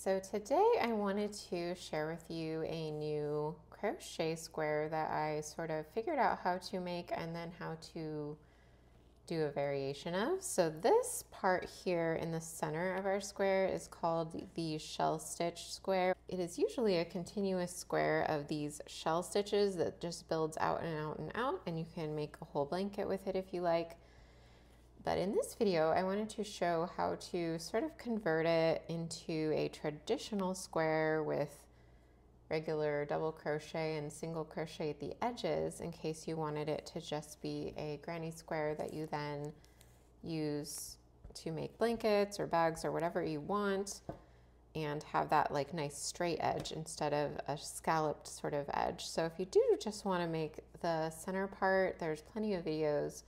So today I wanted to share with you a new crochet square that I sort of figured out how to make and then how to do a variation of. So this part here in the center of our square is called the shell stitch square. It is usually a continuous square of these shell stitches that just builds out and out and out, and you can make a whole blanket with it if you like. But in this video, I wanted to show how to sort of convert it into a traditional square with regular double crochet and single crochet at the edges in case you wanted it to just be a granny square that you then use to make blankets or bags or whatever you want, and have that like nice straight edge instead of a scalloped sort of edge. So if you do just want to make the center part, there's plenty of videos.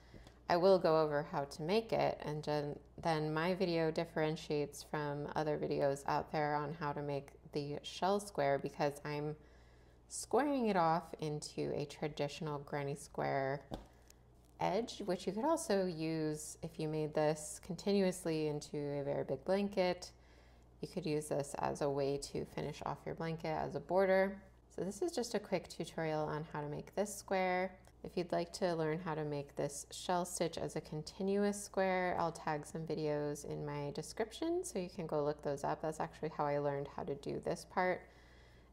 I will go over how to make it, and then my video differentiates from other videos out there on how to make the shell square because I'm squaring it off into a traditional granny square edge, which you could also use if you made this continuously into a very big blanket. You could use this as a way to finish off your blanket as a border. So this is just a quick tutorial on how to make this square. If you'd like to learn how to make this shell stitch as a continuous square, I'll tag some videos in my description so you can go look those up. That's actually how I learned how to do this part.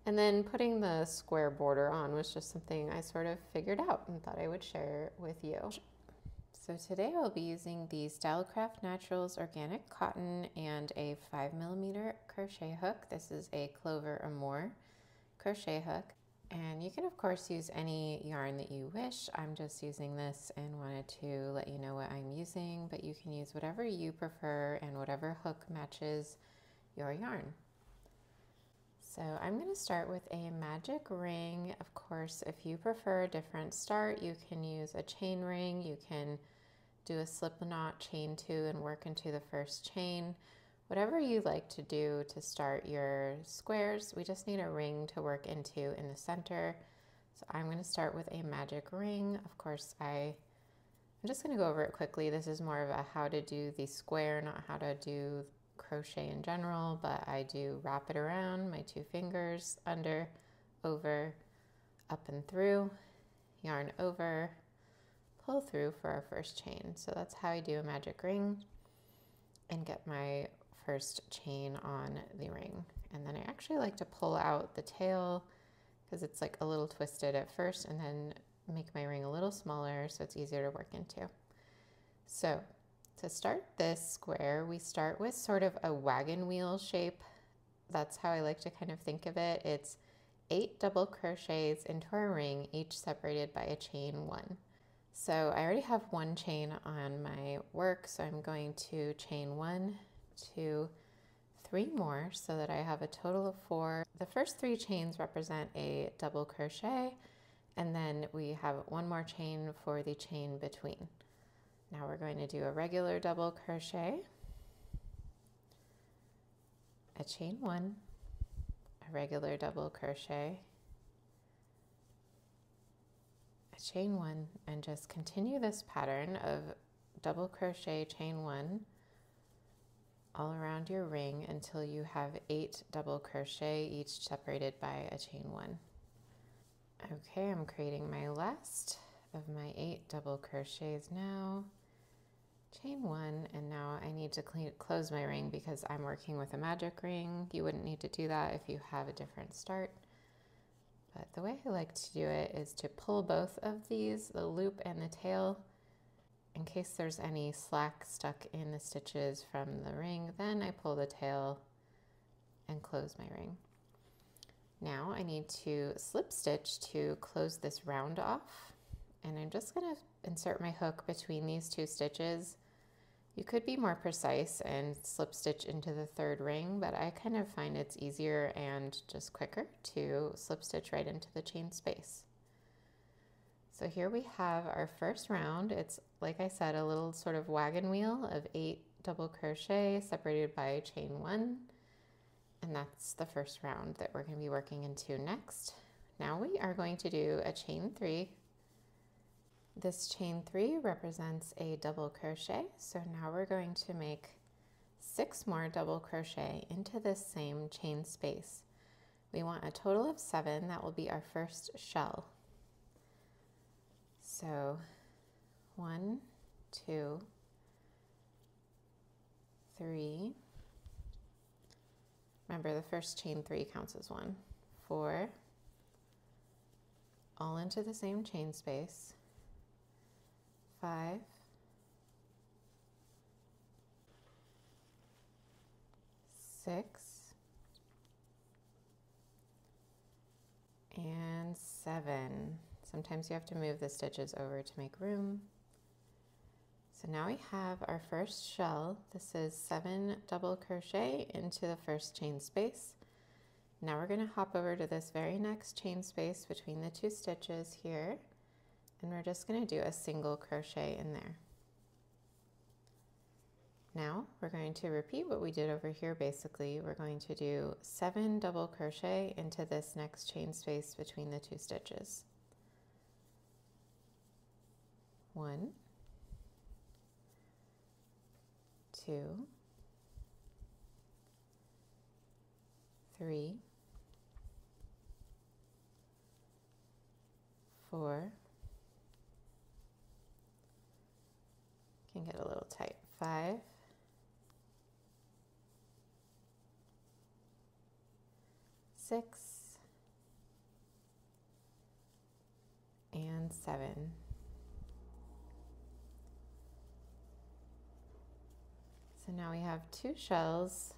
And then putting the square border on was just something I sort of figured out and thought I would share with you. So today I'll be using the Stylecraft Naturals organic cotton and a 5mm crochet hook. This is a Clover Amour crochet hook. And you can of course use any yarn that you wish. I'm just using this and wanted to let you know what I'm using, but you can use whatever you prefer and whatever hook matches your yarn. So I'm going to start with a magic ring. Of course, if you prefer a different start, you can use a chain ring. You can do a slip knot, chain 2, and work into the first chain. Whatever you like to do to start your squares, we just need a ring to work into in the center. So I'm going to start with a magic ring. Of course, I'm just going to go over it quickly. This is more of a how to do the square, not how to do crochet in general, but I do wrap it around my 2 fingers, under, over, up and through, yarn over, pull through for our first chain. So that's how I do a magic ring and get my first chain on the ring. And then I actually like to pull out the tail because it's like a little twisted at first, and then make my ring a little smaller so it's easier to work into. So to start this square, we start with sort of a wagon wheel shape. That's how I like to kind of think of it. It's 8 double crochets into our ring, each separated by a chain 1. So I already have 1 chain on my work, so I'm going to chain 1, 2, 3 more so that I have a total of 4. The first 3 chains represent a double crochet, and then we have 1 more chain for the chain between. Now we're going to do a regular double crochet, a chain 1, a regular double crochet, a chain 1, and just continue this pattern of double crochet, chain 1 all around your ring until you have 8 double crochet, each separated by a chain 1. Okay, I'm creating my last of my 8 double crochets now. Chain 1, and now I need to close my ring because I'm working with a magic ring. You wouldn't need to do that if you have a different start. But the way I like to do it is to pull both of these, the loop and the tail, in case there's any slack stuck in the stitches from the ring. Then I pull the tail and close my ring. Now I need to slip stitch to close this round off, and I'm just going to insert my hook between these 2 stitches. You could be more precise and slip stitch into the 3rd ring, but I kind of find it's easier and just quicker to slip stitch right into the chain space. So here we have our first round. It's, like I said, a little sort of wagon wheel of 8 double crochet separated by a chain 1. And that's the first round that we're going to be working into next. Now we are going to do a chain 3. This chain 3 represents a double crochet. So now we're going to make 6 more double crochet into this same chain space. We want a total of 7. That will be our first shell. So 1, 2, 3. Remember, the first chain 3 counts as 1. 4, all into the same chain space. 5, 6, and 7. Sometimes you have to move the stitches over to make room. So now we have our first shell. This is 7 double crochet into the first chain space. Now we're going to hop over to this very next chain space between the 2 stitches here, and we're just going to do a single crochet in there. Now we're going to repeat what we did over here. Basically, we're going to do 7 double crochet into this next chain space between the 2 stitches. 1, 2, 3, 4, can get a little tight, 5, 6, and 7. So now we have 2 shells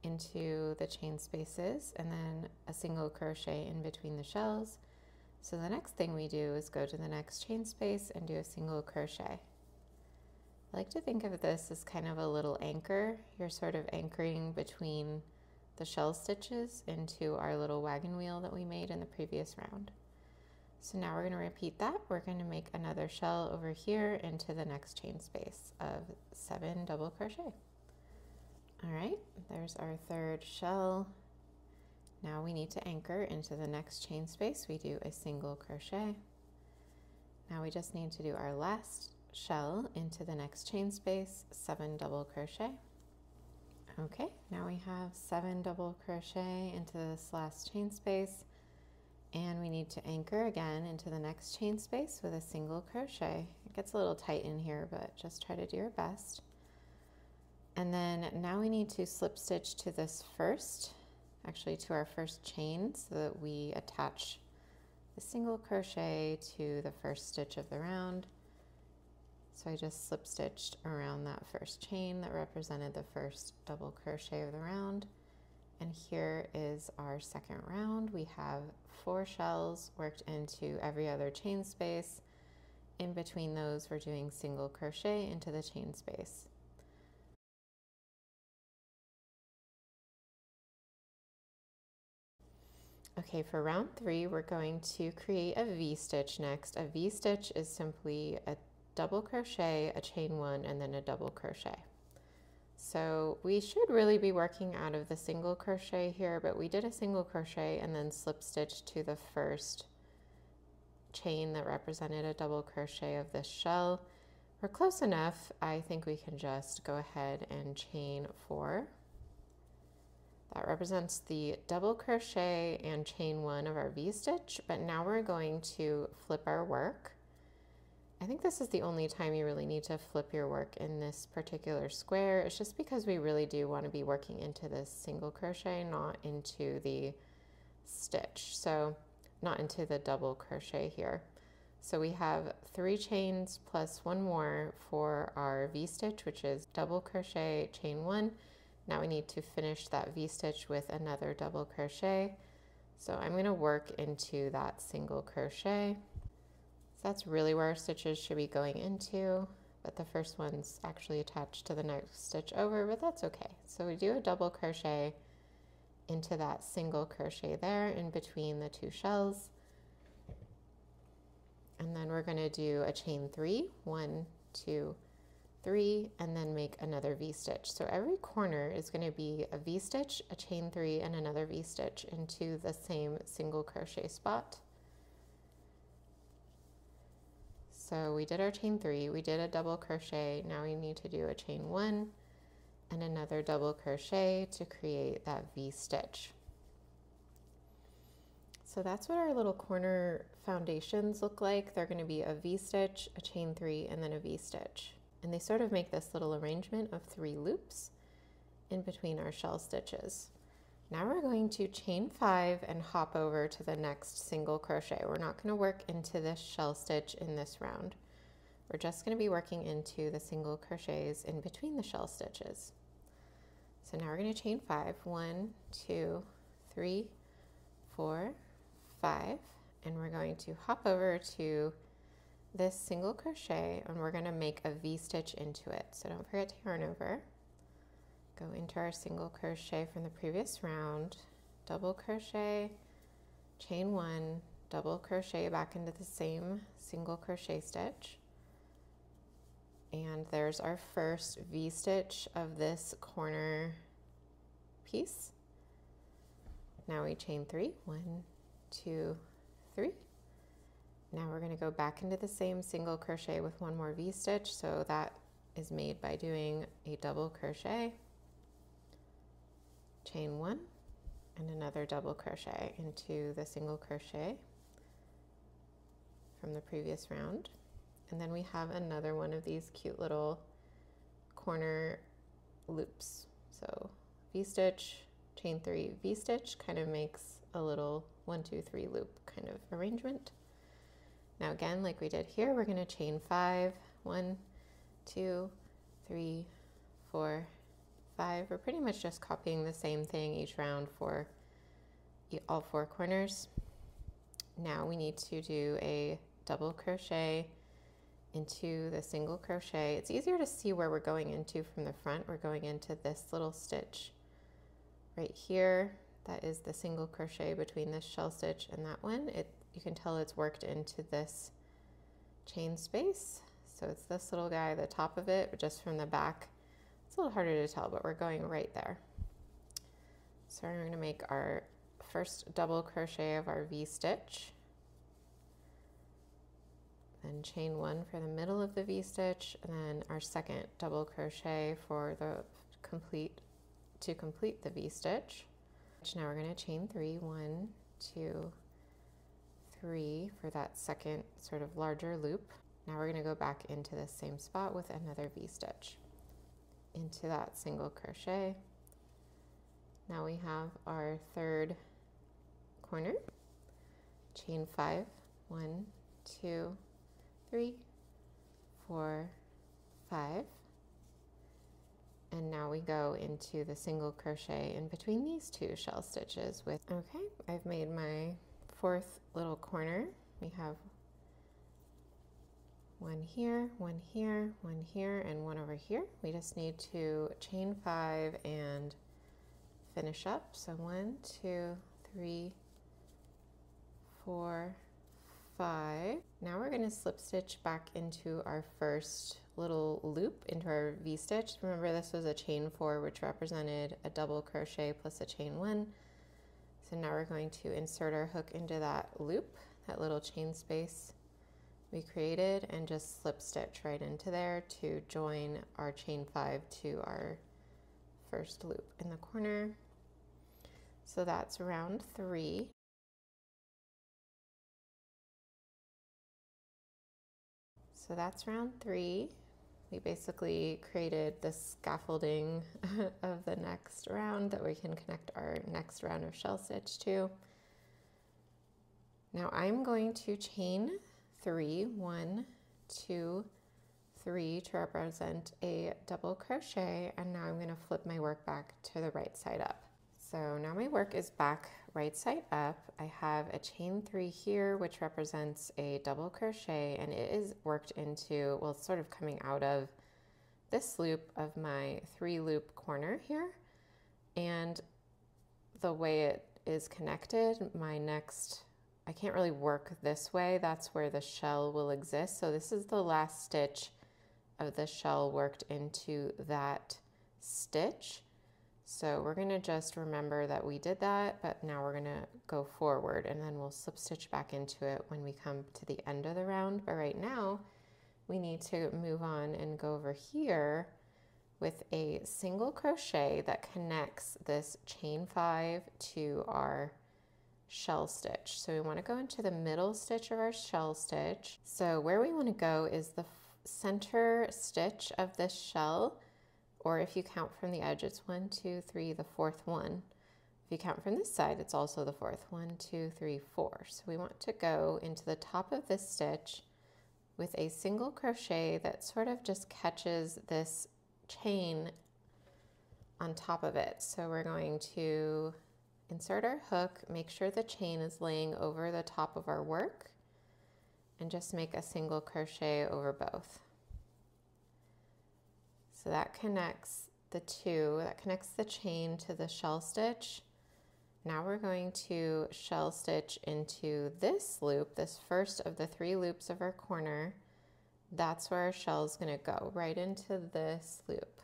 into the chain spaces and then a single crochet in between the shells. So the next thing we do is go to the next chain space and do a single crochet. I like to think of this as kind of a little anchor. You're sort of anchoring between the shell stitches into our little wagon wheel that we made in the previous round. So now we're going to repeat that. We're going to make another shell over here into the next chain space of 7 double crochet. All right, there's our 3rd shell. Now we need to anchor into the next chain space. We do a single crochet. Now we just need to do our last shell into the next chain space, 7 double crochet. Okay, now we have 7 double crochet into this last chain space, and we need to anchor again into the next chain space with a single crochet. It gets a little tight in here, but just try to do your best. And then now we need to slip stitch to this first, actually to our first chain, so that we attach the single crochet to the first stitch of the round. So I just slip stitched around that first chain that represented the first double crochet of the round. And here is our 2nd round. We have 4 shells worked into every other chain space. In between those, we're doing single crochet into the chain space. Okay, for round 3, we're going to create a V-stitch next. A V-stitch is simply a double crochet, a chain 1, and then a double crochet. So we should really be working out of the single crochet here, but we did a single crochet and then slip stitch to the first chain that represented a double crochet of this shell. We're close enough. I think we can just go ahead and chain 4. That represents the double crochet and chain 1 of our V-stitch, but now we're going to flip our work. I think this is the only time you really need to flip your work in this particular square. It's just because we really do want to be working into this single crochet, not into the stitch. So not into the double crochet here. So we have 3 chains plus 1 more for our V-stitch, which is double crochet, chain 1. Now we need to finish that V-stitch with another double crochet. So I'm going to work into that single crochet. So that's really where our stitches should be going into, but the first one's actually attached to the next stitch over, but that's okay. So we do a double crochet into that single crochet there in between the 2 shells. And then we're going to do a chain 3, 1, 2, 3, and then make another V-stitch. So every corner is going to be a V-stitch, a chain 3, and another V-stitch into the same single crochet spot. So we did our chain 3, we did a double crochet, now we need to do a chain 1 and another double crochet to create that V-stitch. So that's what our little corner foundations look like. They're going to be a V-stitch, a chain 3, and then a V-stitch. And they sort of make this little arrangement of 3 loops in between our shell stitches. Now we're going to chain 5 and hop over to the next single crochet. We're not going to work into this shell stitch in this round. We're just going to be working into the single crochets in between the shell stitches. So now we're going to chain 5, 1, 2, 3, 4, 5, and we're going to hop over to this single crochet and we're going to make a V-stitch into it. So don't forget to yarn over. Go into our single crochet from the previous round, double crochet, chain 1, double crochet back into the same single crochet stitch. And there's our first V-stitch of this corner piece. Now we chain 3, 1, 2, 3. Now we're going to go back into the same single crochet with one more V-stitch. So that is made by doing a double crochet, chain 1, and another double crochet into the single crochet from the previous round. And then we have another one of these cute little corner loops. So V-stitch, chain 3, V-stitch kind of makes a little 1, 2, 3 loop kind of arrangement. Now again, like we did here, we're going to chain 5, 1, 2, 3, 4, 5. We're pretty much just copying the same thing each round for all 4 corners. Now we need to do a double crochet into the single crochet. It's easier to see where we're going into from the front. We're going into this little stitch right here. That is the single crochet between this shell stitch and that one. You can tell it's worked into this chain space. So it's this little guy, the top of it, but just from the back. It's a little harder to tell, but we're going right there. So we're going to make our first double crochet of our V-stitch. Then chain 1 for the middle of the V-stitch, and then our second double crochet for to complete the V-stitch. Now we're going to chain 3, 1, 2, 3 for that second sort of larger loop. Now we're going to go back into the same spot with another V-stitch into that single crochet. Now we have our third corner, chain 5, 1, 2, 3, 4, 5, and now we go into the single crochet in between these 2 shell stitches with, okay, I've made my 4th little corner. We have 1 here, 1 here, 1 here, and 1 over here. We just need to chain 5 and finish up. So 1, 2, 3, 4, 5. Now we're going to slip stitch back into our first little loop into our V-stitch. Remember, this was a chain 4, which represented a double crochet plus a chain 1. So now we're going to insert our hook into that loop, that little chain space we created, and just slip stitch right into there to join our chain 5 to our first loop in the corner. So that's round 3. So that's round 3. We basically created the scaffolding of the next round that we can connect our next round of shell stitch to. Now I'm going to chain 3, 1, 2, 3 to represent a double crochet, and now I'm going to flip my work back to the right side up. So now my work is back right side up. I have a chain 3 here, which represents a double crochet, and it is worked into, well, it's sort of coming out of this loop of my 3 loop corner here. And the way it is connected, I can't really work this way. That's where the shell will exist. So this is the last stitch of the shell worked into that stitch. So we're going to just remember that we did that, but now we're going to go forward, and then we'll slip stitch back into it when we come to the end of the round. But right now we need to move on and go over here with a single crochet that connects this chain 5 to our shell stitch. So we want to go into the middle stitch of our shell stitch. So where we want to go is the center stitch of this shell, or if you count from the edge, it's 1, 2, 3, the fourth one. If you count from this side, it's also the fourth. 1, 2, 3, 4. So we want to go into the top of this stitch with a single crochet that sort of just catches this chain on top of it. So we're going to insert our hook, make sure the chain is laying over the top of our work, and just make a single crochet over both. So that connects the two, that connects the chain to the shell stitch. Now we're going to shell stitch into this loop, this first of the 3 loops of our corner. That's where our shell is going to go, right into this loop.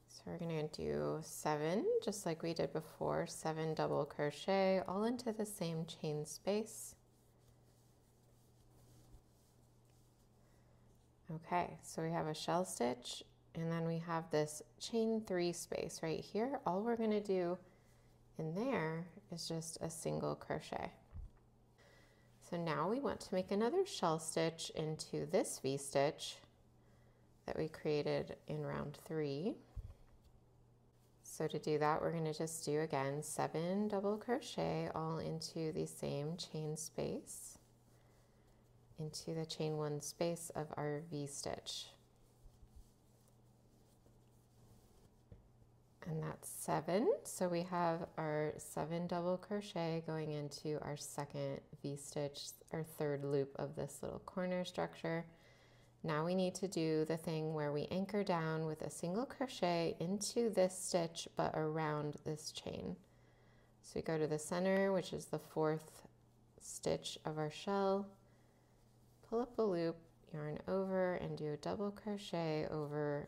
So we're going to do 7, just like we did before, 7 double crochet, all into the same chain space. Okay, so we have a shell stitch, and then we have this chain 3 space right here. All we're going to do in there is just a single crochet. So now we want to make another shell stitch into this V-stitch that we created in round 3. So to do that, we're going to just do again 7 double crochet all into the same chain space, into the chain 1 space of our V-stitch. And that's 7. So we have our 7 double crochet going into our second V-stitch, our third loop of this little corner structure. Now we need to do the thing where we anchor down with a single crochet into this stitch but around this chain. So we go to the center, which is the 4th stitch of our shell, pull up a loop, yarn over, and do a double crochet over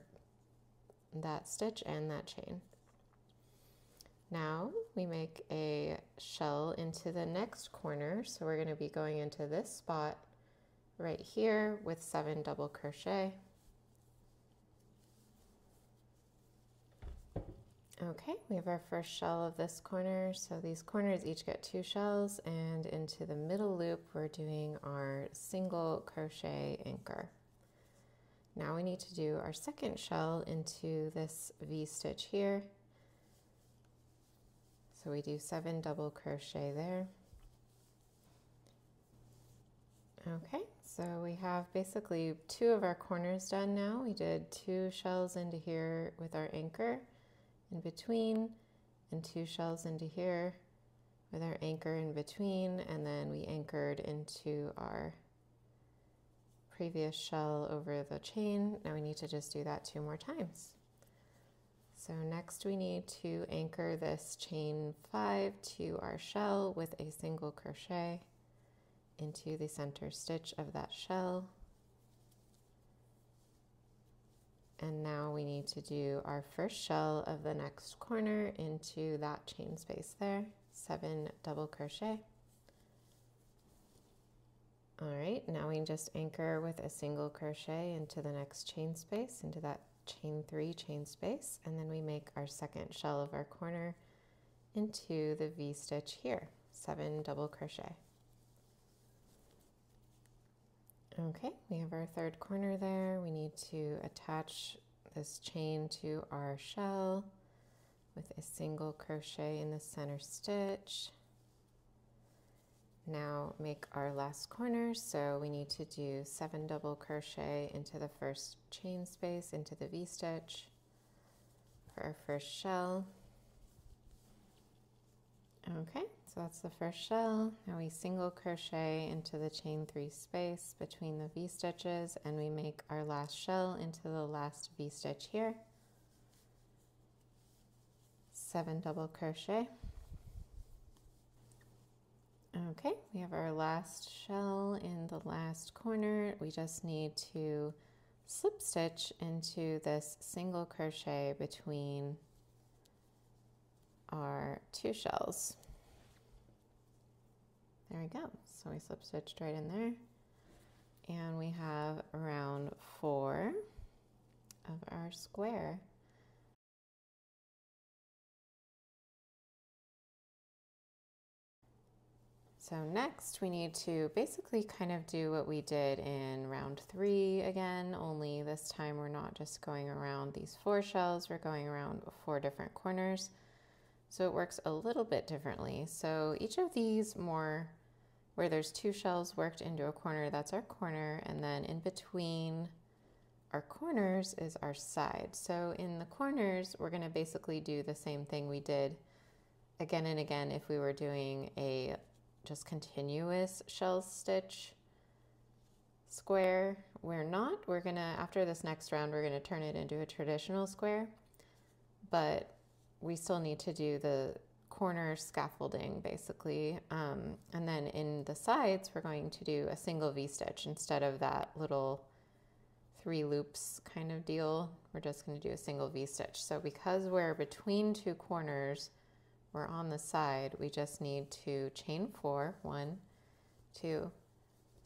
that stitch and that chain. Now we make a shell into the next corner, so we're going to be going into this spot right here with 7 double crochet. Okay, we have our first shell of this corner, so these corners each get 2 shells, and into the middle loop we're doing our single crochet anchor. Now we need to do our second shell into this V-stitch here. So we do 7 double crochet there. Okay, so we have basically 2 of our corners done now. We did 2 shells into here with our anchor in between, and 2 shells into here with our anchor in between, and then we anchored into our previous shell over the chain. Now we need to just do that 2 more times. So next we need to anchor this chain 5 to our shell with a single crochet into the center stitch of that shell. And now we need to do our first shell of the next corner into that chain space there, 7 double crochet. All right, now we just anchor with a single crochet into the next chain space, into that chain 3 chain space, and then we make our second shell of our corner into the V-stitch here, 7 double crochet. Okay, we have our third corner there. We need to attach this chain to our shell with a single crochet in the center stitch. Now make our last corner, so we need to do 7 double crochet into the first chain space, into the V-stitch for our first shell. Okay, so that's the first shell. Now we single crochet into the chain 3 space between the V-stitches, and we make our last shell into the last V-stitch here. 7 double crochet. Okay, we have our last shell in the last corner. We just need to slip stitch into this single crochet between our 2 shells. There we go. So we slip stitched right in there. And we have round 4 of our square. So next we need to basically kind of do what we did in round 3 again, only this time we're not just going around these 4 shells, we're going around 4 different corners. So it works a little bit differently. So each of these where there's 2 shells worked into a corner, that's our corner, and then in between our corners is our side. So in the corners, we're going to basically do the same thing we did again and again if we were doing a just continuous shell stitch square. We're not. We're going to, after this next round, we're going to turn it into a traditional square, but we still need to do the corner scaffolding basically. And then in the sides, we're going to do a single V-stitch instead of that little 3 loops kind of deal. We're just going to do a single V-stitch. So because we're between 2 corners, we're on the side, we just need to chain 4, 1, 2,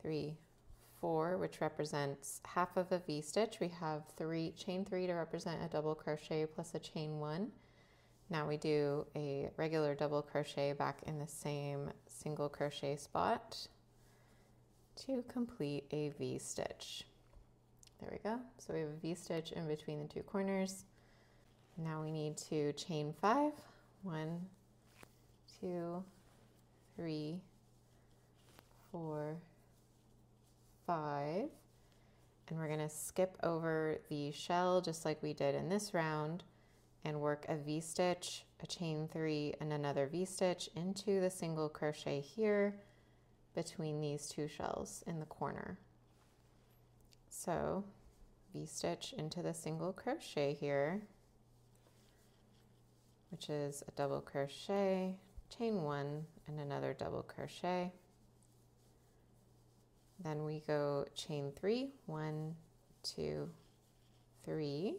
3, 4, which represents half of a V-stitch. We have chain 3 to represent a double crochet plus a chain 1. Now we do a regular double crochet back in the same single crochet spot to complete a V-stitch. There we go. So we have a V-stitch in between the 2 corners. Now we need to chain 5. 1, 2, 3, 4, 5. And we're going to skip over the shell just like we did in this round and work a V-stitch, a chain 3, and another V-stitch into the single crochet here between these 2 shells in the corner. So V-stitch into the single crochet here, which is a double crochet, chain 1, and another double crochet. Then we go chain 3, 1, 2, 3,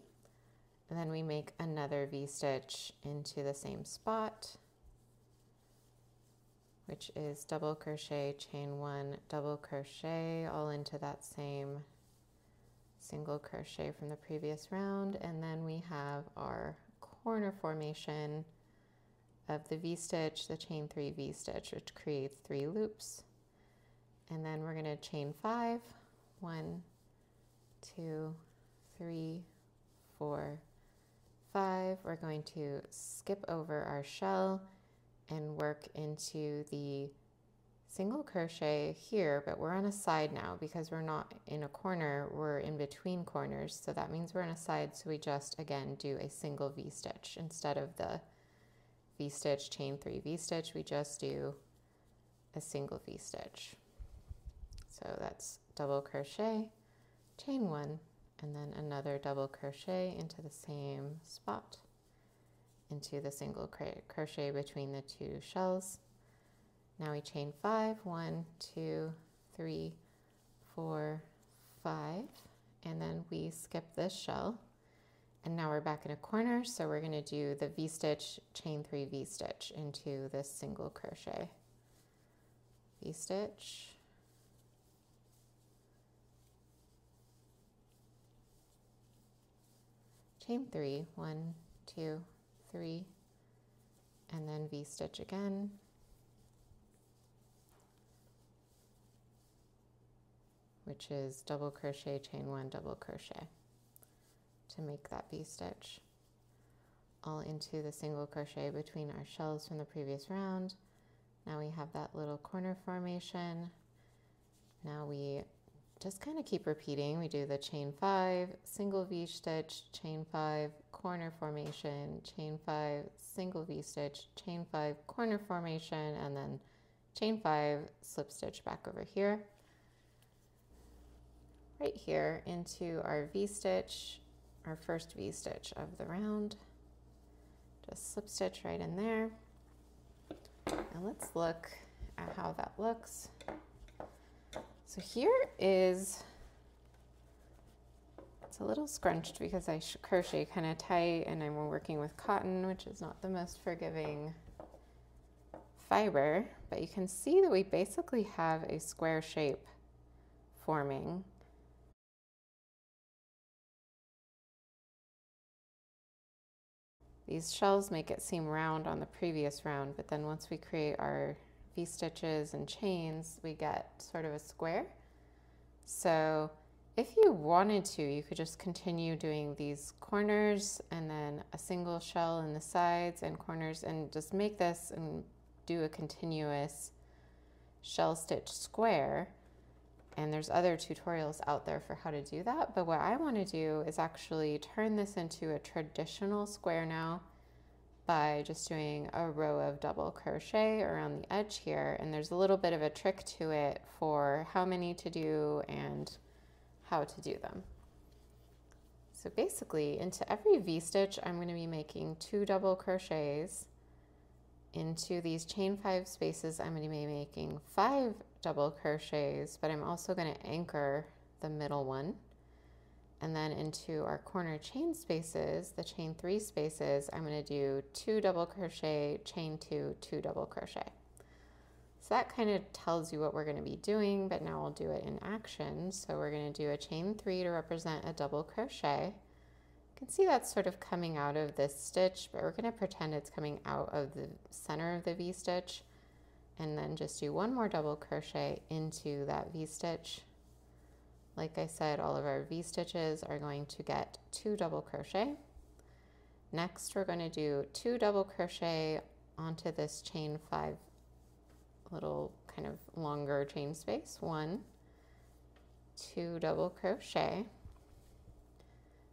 and then we make another V-stitch into the same spot, which is double crochet, chain 1, double crochet, all into that same single crochet from the previous round. And then we have our corner formation of the V-stitch, the chain 3 V-stitch, which creates 3 loops. And then we're going to chain 5, 1, 2, 3, 4, 5. We're going to skip over our shell and work into the single crochet here, but we're on a side now because we're not in a corner, we're in between corners. So that means we're on a side, so we just again do a single V-stitch. Instead of the V-stitch, chain 3 V-stitch, we just do a single V-stitch. So that's double crochet, chain 1, and then another double crochet into the same spot, into the single crochet between the 2 shells. Now we chain 5, 1, 2, 3, 4, 5, and then we skip this shell. And now we're back in a corner, so we're going to do the V-stitch, chain 3 V-stitch into this single crochet. V-stitch, chain 3, 1, 2, 3, and then V-stitch again. Which is double crochet, chain 1, double crochet to make that V-stitch, all into the single crochet between our shells from the previous round. Now we have that little corner formation. Now we just kind of keep repeating. We do the chain 5, single V-stitch, chain 5, corner formation, chain 5, single V-stitch, chain 5, corner formation, and then chain 5, slip stitch back over here. Right here into our V-stitch, our first V-stitch of the round. Just slip stitch right in there. And let's look at how that looks. So here is, it's a little scrunched because I crochet kind of tight and I'm working with cotton, which is not the most forgiving fiber, but you can see that we basically have a square shape forming. These shells make it seem round on the previous round, but then once we create our V-stitches and chains, we get sort of a square. So if you wanted to, you could just continue doing these corners and then a single shell in the sides and corners and just make this and do a continuous shell stitch square. And there's other tutorials out there for how to do that. But what I want to do is actually turn this into a traditional square now by just doing a row of double crochet around the edge here. And there's a little bit of a trick to it for how many to do and how to do them. So basically into every V-stitch, I'm going to be making 2 double crochets. Into these chain 5 spaces, I'm going to be making 5 double crochets, but I'm also going to anchor the middle one. And then into our corner chain spaces, the chain 3 spaces, I'm going to do 2 double crochet, chain 2, 2 double crochet. So that kind of tells you what we're going to be doing, but now we'll do it in action. So we're going to do a chain 3 to represent a double crochet. You can see that's sort of coming out of this stitch, but we're going to pretend it's coming out of the center of the V-stitch, and then just do 1 more double crochet into that V-stitch. Like I said, all of our V-stitches are going to get 2 double crochet. Next, we're going to do 2 double crochet onto this chain 5 little kind of longer chain space. 1, 2 double crochet.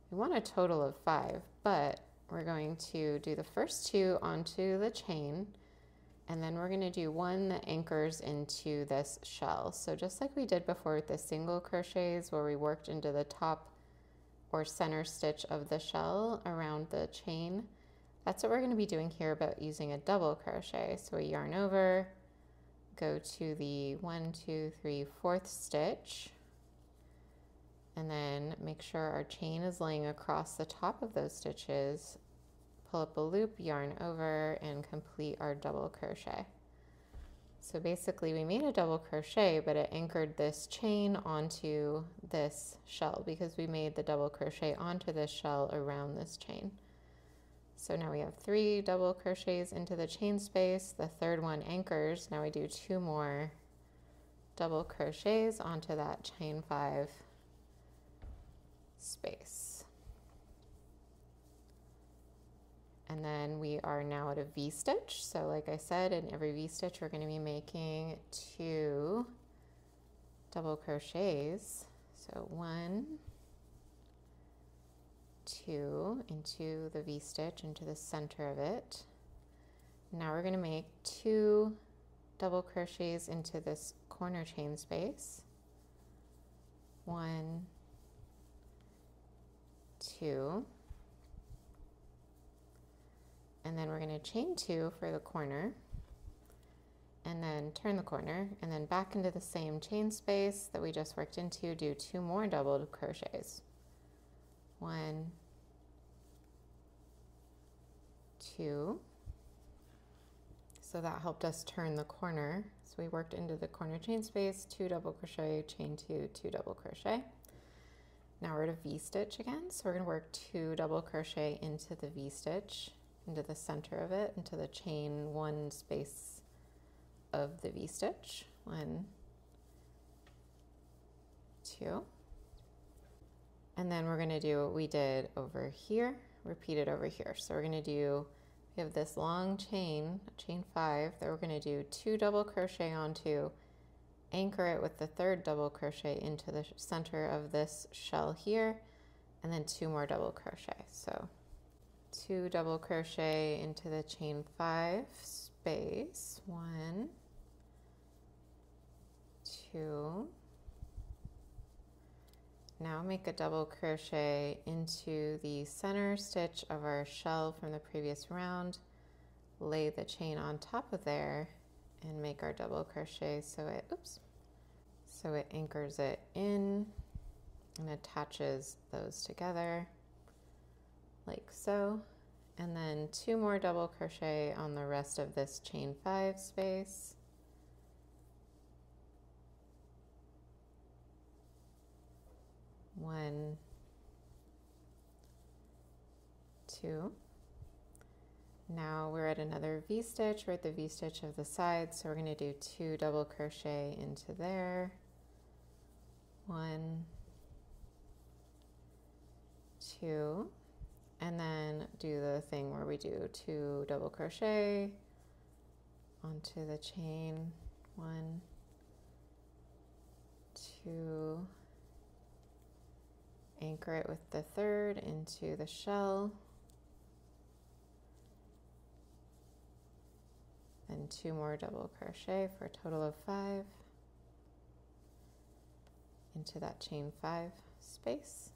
We want a total of 5, but we're going to do the first 2 onto the chain, and then we're going to do 1 that anchors into this shell. So just like we did before with the single crochets where we worked into the top or center stitch of the shell around the chain, that's what we're going to be doing here, but using a double crochet. So we yarn over, go to the 1, 2, 3, 4th stitch, and then make sure our chain is laying across the top of those stitches, pull up a loop, yarn over, and complete our double crochet. So basically we made a double crochet, but it anchored this chain onto this shell because we made the double crochet onto this shell around this chain. So now we have 3 double crochets into the chain space, the 3rd one anchors. Now we do 2 more double crochets onto that chain 5 space. And then we are now at a V-stitch. So like I said, in every V-stitch we're going to be making 2 double crochets. So 1, 2 into the V-stitch, into the center of it. Now we're going to make 2 double crochets into this corner chain space. 1, 2, and then we're going to chain 2 for the corner, and then turn the corner, and then back into the same chain space that we just worked into, do 2 more double crochets. 1, 2. So that helped us turn the corner. So we worked into the corner chain space, 2 double crochet, chain 2, 2 double crochet. Now we're at a V-stitch again, so we're going to work 2 double crochet into the V-stitch, into the center of it, into the chain 1 space of the V-stitch. 1, 2. And then we're going to do what we did over here, repeat it over here. So we're going to do, we have this long chain, chain 5, that we're going to do 2 double crochet onto, anchor it with the 3rd double crochet into the center of this shell here, and then 2 more double crochet. So 2 double crochet into the chain 5 space, 1, 2. Now make a double crochet into the center stitch of our shell from the previous round, lay the chain on top of there, and make our double crochet so it, so it anchors it in and attaches those together like so. And then 2 more double crochet on the rest of this chain 5 space. 1, 2. Now we're at another V-stitch. We're at the V-stitch of the side, so we're going to do 2 double crochet into there. 1, 2, and then do the thing where we do 2 double crochet onto the chain. 1, 2, anchor it with the third into the shell, then 2 more double crochet for a total of 5 into that chain 5 space,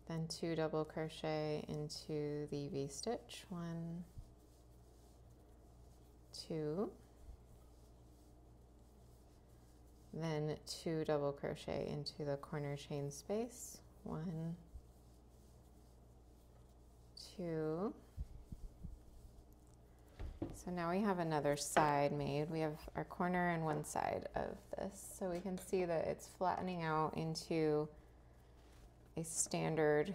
then 2 double crochet into the V-stitch. 1, 2, then 2 double crochet into the corner chain space. 1, 2. So now we have another side made. We have our corner and one side of this. So we can see that it's flattening out into a standard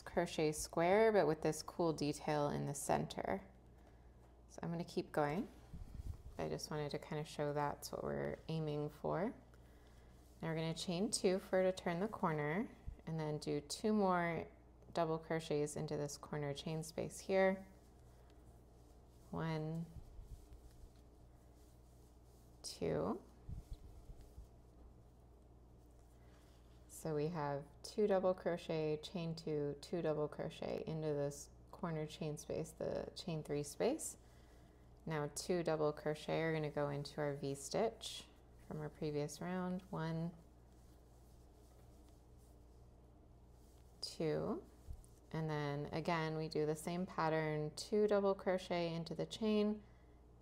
crochet square, but with this cool detail in the center. So I'm going to keep going. I just wanted to kind of show that's what we're aiming for. Now we're going to chain 2 for to turn the corner, and then do 2 more double crochets into this corner chain space here. 1, 2. So we have 2 double crochet, chain 2, 2 double crochet into this corner chain space, the chain 3 space. Now 2 double crochet are going to go into our V-stitch from our previous round. 1, 2, and then again we do the same pattern, 2 double crochet into the chain,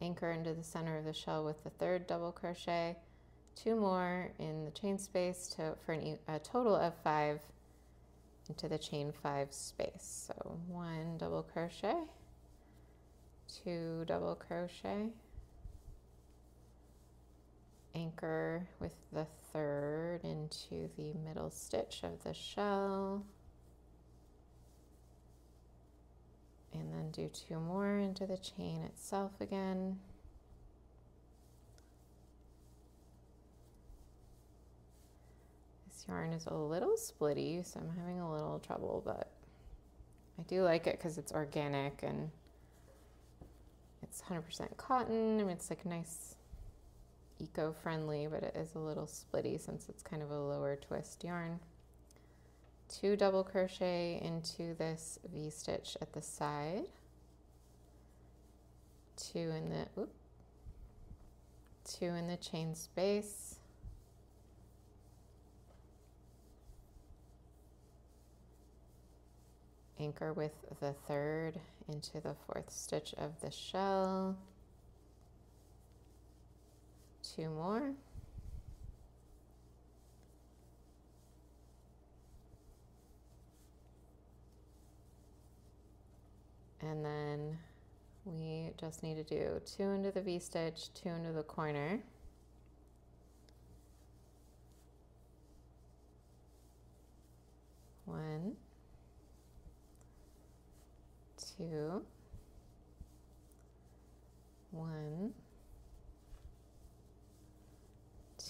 anchor into the center of the shell with the third double crochet, 2 more in the chain space for a total of 5 into the chain 5 space. So 1 double crochet, 2 double crochet, anchor with the third into the middle stitch of the shell, and then do 2 more into the chain itself again. This yarn is a little splitty, so I'm having a little trouble, but I do like it because it's organic and it's 100% cotton. I mean, it's like nice, eco-friendly, but it is a little splitty since it's kind of a lower twist yarn. 2 double crochet into this V-stitch at the side, 2 in the 2 in the chain space, anchor with the third into the 4th stitch of the shell, 2 more, and then we just need to do 2 into the V-stitch, 2 into the corner, one, 2, 1,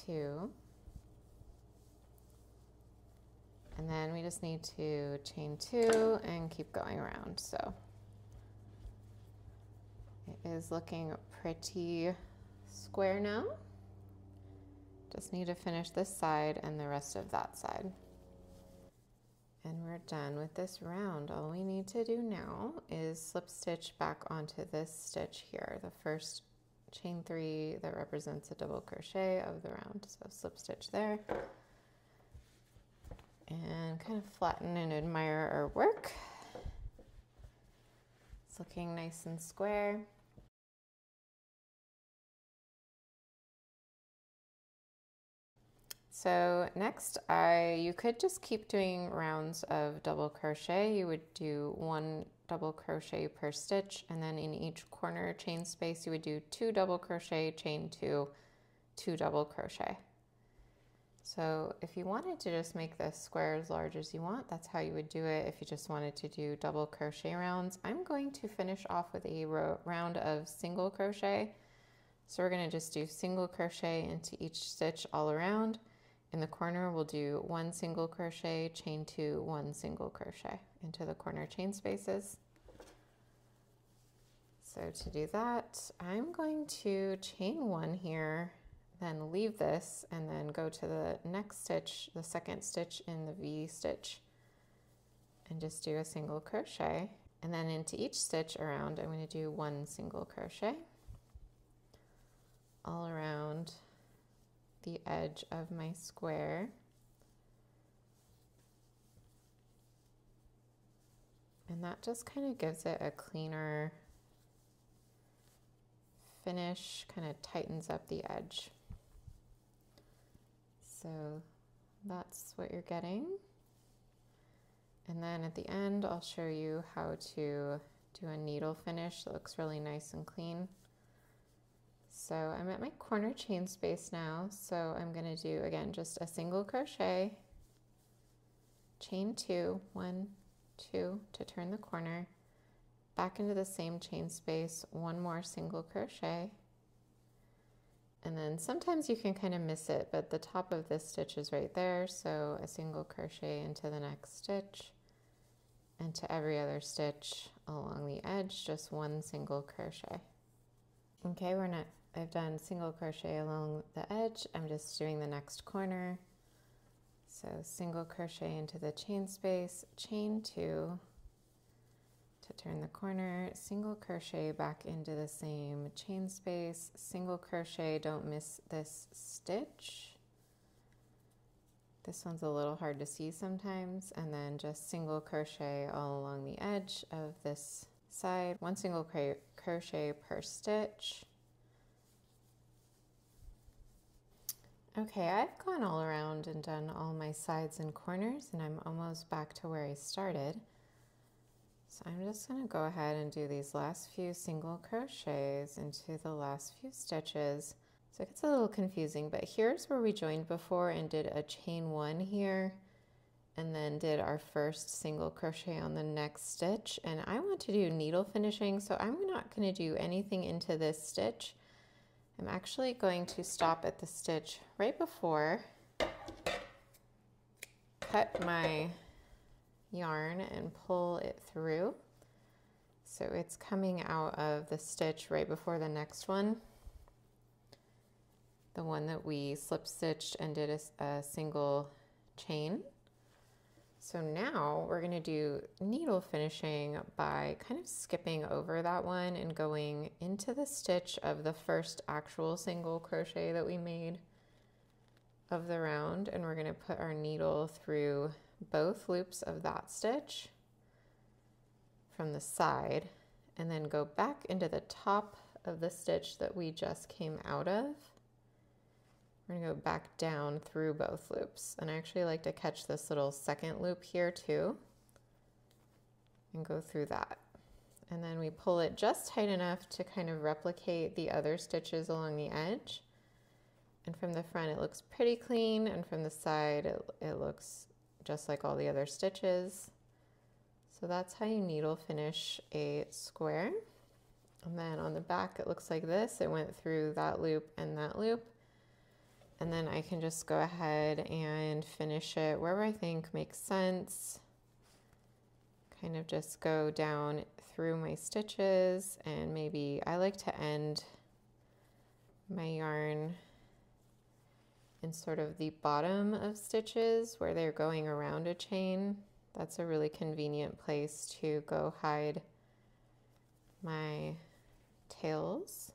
2, and then we just need to chain 2 and keep going around. So it is looking pretty square now. Just need to finish this side and the rest of that side. And we're done with this round. All we need to do now is slip stitch back onto this stitch here, the first chain 3 that represents a double crochet of the round. So slip stitch there. And kind of flatten and admire our work. It's looking nice and square. So next, you could just keep doing rounds of double crochet. You would do 1 double crochet per stitch, and then in each corner chain space, you would do 2 double crochet, chain 2, 2 double crochet. So if you wanted to just make this square as large as you want, that's how you would do it. If you just wanted to do double crochet rounds, I'm going to finish off with a round of single crochet. So we're going to just do single crochet into each stitch all around. In the corner, we'll do 1 single crochet, chain 2, 1 single crochet into the corner chain spaces. So to do that, I'm going to chain 1 here, then leave this, and then go to the next stitch, the second stitch in the V stitch, and just do a single crochet. And then into each stitch around, I'm going to do 1 single crochet all around the edge of my square. And that just kind of gives it a cleaner finish, kind of tightens up the edge. So that's what you're getting. And then at the end, I'll show you how to do a needle finish that looks really nice and clean. So I'm at my corner chain space now. So I'm going to do, again, just a single crochet, chain 2, 1, 2 to turn the corner, back into the same chain space, 1 more single crochet. And then sometimes you can kind of miss it, but the top of this stitch is right there. So a single crochet into the next stitch, and to every other stitch along the edge, just 1 single crochet. Okay, I've done single crochet along the edge. I'm just doing the next corner. So single crochet into the chain space, chain 2 to turn the corner, single crochet back into the same chain space, single crochet, don't miss this stitch. This one's a little hard to see sometimes, and then just single crochet all along the edge of this side, 1 single crochet per stitch. Okay, I've gone all around and done all my sides and corners, and I'm almost back to where I started. So I'm just going to go ahead and do these last few single crochets into the last few stitches. So it gets a little confusing, but here's where we joined before and did a chain 1 here, and then did our first single crochet on the next stitch. And I want to do needle finishing, so I'm not going to do anything into this stitch. I'm actually going to stop at the stitch right before, cut my yarn and pull it through. So it's coming out of the stitch right before the next one, the one that we slip stitched and did a single chain. So now we're going to do needle finishing by kind of skipping over that one and going into the stitch of the first actual single crochet that we made of the round, and we're going to put our needle through both loops of that stitch from the side, and then go back into the top of the stitch that we just came out of. We're going to go back down through both loops, and I actually like to catch this little second loop here too and go through that, and then we pull it just tight enough to kind of replicate the other stitches along the edge. And from the front it looks pretty clean, and from the side it looks just like all the other stitches. So that's how you needle finish a square. And then on the back it looks like this. It went through that loop and that loop. And then I can just go ahead and finish it wherever I think makes sense. Kind of just go down through my stitches, and maybe I like to end my yarn in sort of the bottom of stitches where they're going around a chain. That's a really convenient place to go hide my tails.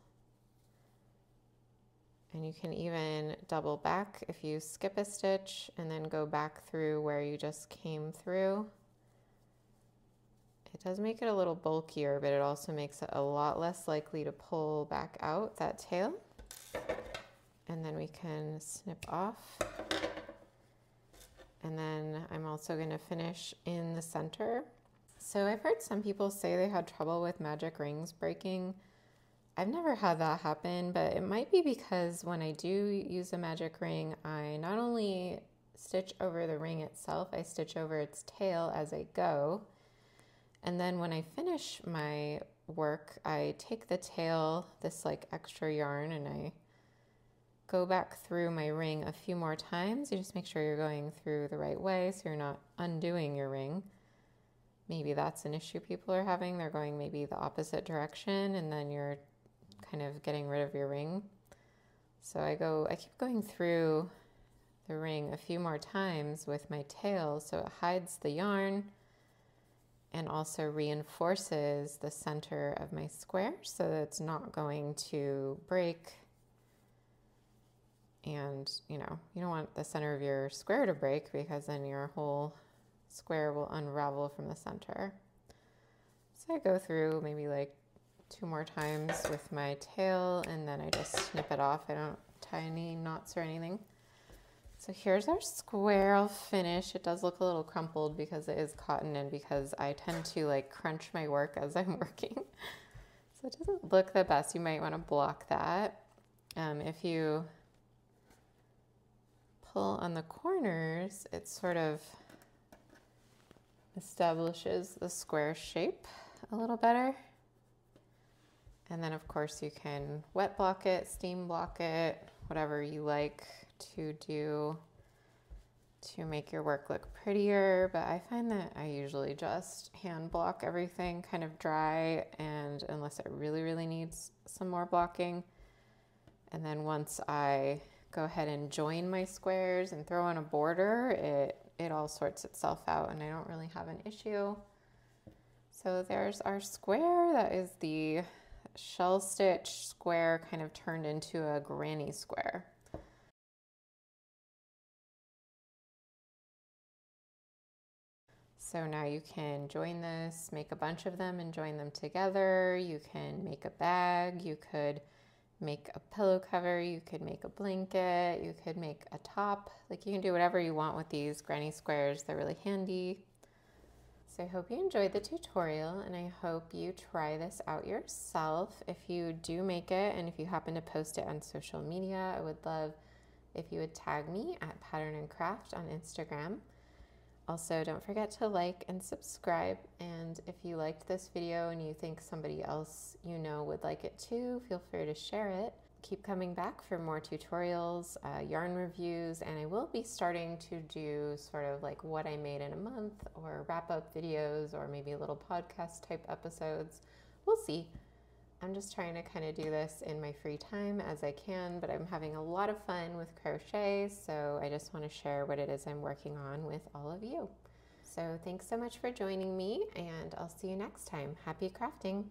And you can even double back if you skip a stitch and then go back through where you just came through. It does make it a little bulkier, but it also makes it a lot less likely to pull back out that tail. And then we can snip off. And then I'm also going to finish in the center. So I've heard some people say they had trouble with magic rings breaking. I've never had that happen, but it might be because when I do use a magic ring, I not only stitch over the ring itself, I stitch over its tail as I go. And then when I finish my work, I take the tail, this like extra yarn, and I go back through my ring a few more times. You just make sure you're going through the right way so you're not undoing your ring. Maybe that's an issue people are having. They're going maybe the opposite direction and then you're kind of getting rid of your ring. So I keep going through the ring a few more times with my tail so it hides the yarn and also reinforces the center of my square so that it's not going to break. And you don't want the center of your square to break because then your whole square will unravel from the center. So I go through maybe like 2 more times with my tail and then I just snip it off. I don't tie any knots or anything. So here's our square all finished. It does look a little crumpled because it is cotton and because I tend to like crunch my work as I'm working. So it doesn't look the best. You might want to block that. If you pull on the corners, it sort of establishes the square shape a little better. And then of course you can wet block it, steam block it, whatever you like to do to make your work look prettier. But I find that I usually just hand block everything kind of dry, and unless it really, really needs some more blocking. And then once I go ahead and join my squares and throw on a border, it all sorts itself out and I don't really have an issue. So there's our square. That is the shell stitch square kind of turned into a granny square. So now you can join this, make a bunch of them and join them together. You can make a bag, you could make a pillow cover, you could make a blanket, you could make a top. Like you can do whatever you want with these granny squares. They're really handy. So I hope you enjoyed the tutorial and I hope you try this out yourself. If you do make it and if you happen to post it on social media, I would love if you would tag me at Pattern and Craft on Instagram. Also, don't forget to like and subscribe, and if you liked this video and you think somebody else you know would like it too, feel free to share it. Keep coming back for more tutorials, yarn reviews, and I will be starting to do sort of like what I made in a month or wrap-up videos or maybe little podcast type episodes. We'll see. I'm just trying to kind of do this in my free time as I can, but I'm having a lot of fun with crochet, so I just want to share what it is I'm working on with all of you. So thanks so much for joining me, and I'll see you next time. Happy crafting!